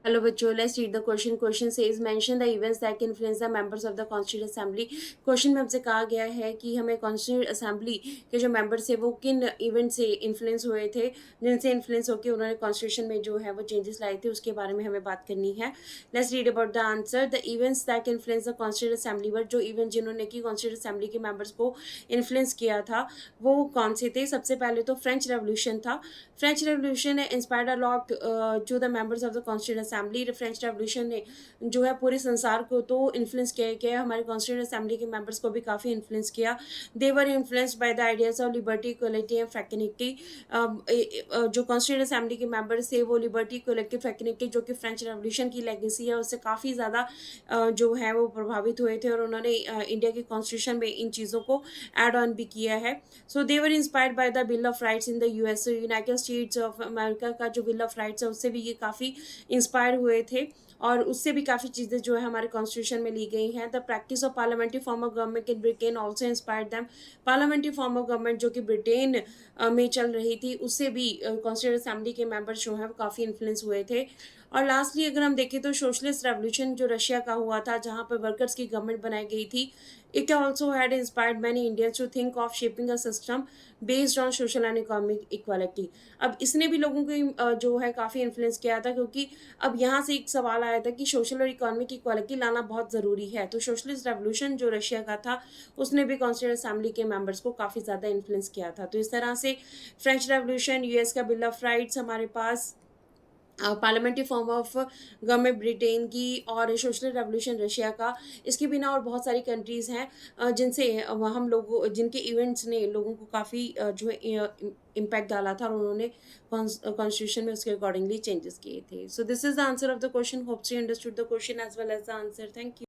Hello बच्चों, let's read the question. Question says mention the events that can influence the members of the Constituent Assembly. Question में हमसे कहा गया है कि हमें कॉन्स्टिट्यूंट असेंबली के जो मेंबर्स थे वो किन इवेंट से इन्फ्लुएंस हुए थे, जिनसे इन्फ्लुएंस होकर उन्होंने कॉन्स्टिट्यूशन में जो है वो चेंजेस लाए थे, उसके बारे में हमें बात करनी है. Let's read about the answer. The events that influence the constituent assembly, but जो इवेंट जिन्होंने की कॉन्स्टिट्यूंट असेंबली के मेंबर्स को इन्फ्लुएंस किया था वो कौन से थे. सबसे पहले तो फ्रेंच रेवोल्यूशन था. फ्रेंच रेवोल्यूशन ने inspired a lot to the members of the constituent assembly. French revolution ने जो है पूरे संसार को तो इन्फ्लुएंस किया, हमारे कॉन्स्टिट्यूंट असेंबली के मेंबर्स को भी काफ़ी इन्फ्लुएंस किया. They were influenced by the ideas of liberty, equality and fraternity. जो कॉन्स्टिट्यूंट असेंबली के मेंबर्स थे वो लिबर्टी, इक्वलिटी, फ्रेटर्निटी जो कि फ्रेंच रेवोल्यूशन की लेगेसी है उससे काफ़ी ज़्यादा जो है वो प्रभावित हुए थे, और उन्होंने इंडिया के कॉन्स्टिट्यूशन में इन चीज़ों को एड ऑन भी किया है. So they were inspired by the Bill of Rights in the US. United States of America का जो बिल ऑफ राइट्स है उससे भी ये काफ़ी इंस्पायर हुए थे, और उससे भी काफ़ी चीज़ें जो है हमारे कॉन्स्टिट्यूशन में ली गई हैं. The practice of parliamentary form of government in Britain also inspired them. Parliamentary form of government जो कि ब्रिटेन में चल रही थी उससे भी कॉन्स्टिट्यूंट असेंबली के मेंबर्स जो हैं वो काफ़ी इन्फ्लुएंस हुए थे. और लास्टली अगर हम देखें तो सोशलिस्ट रेवोल्यूशन जो रशिया का हुआ था, जहाँ पर वर्कर्स की गवर्नमेंट बनाई गई थी, it also had inspired many Indians to think of shaping a system based on social and economic equality. अब इसने भी लोगों को जो है काफ़ी इन्फ्लुएंस किया था, क्योंकि अब यहाँ से एक सवाल आया था कि सोशल और इकोनॉमिक इक्वालिटी लाना बहुत ज़रूरी है. तो सोशलिस्ट रेवोल्यूशन जो रशिया का था उसने भी कॉन्स्टिट्यूंट असेंबली के मेंबर्स को काफ़ी ज़्यादा इन्फ्लुएंस किया था. तो इस तरह से फ्रेंच रेवोल्यूशन, यूएस का बिल ऑफ राइट्स, हमारे पास parliamentary form of government Britain की, और सोशल रेवोल्यूशन रशिया का. इसके बिना और बहुत सारी कंट्रीज़ हैं जिनसे हम लोगों जिनके इवेंट्स ने लोगों को काफ़ी जो है इम्पैक्ट डाला था, और उन्होंने कॉन्स्टिट्यूशन में उसके अकॉर्डिंगली चेंजेस किए थे. So this is the answer of the question. Hopes you understood the question as well as the answer. Thank you.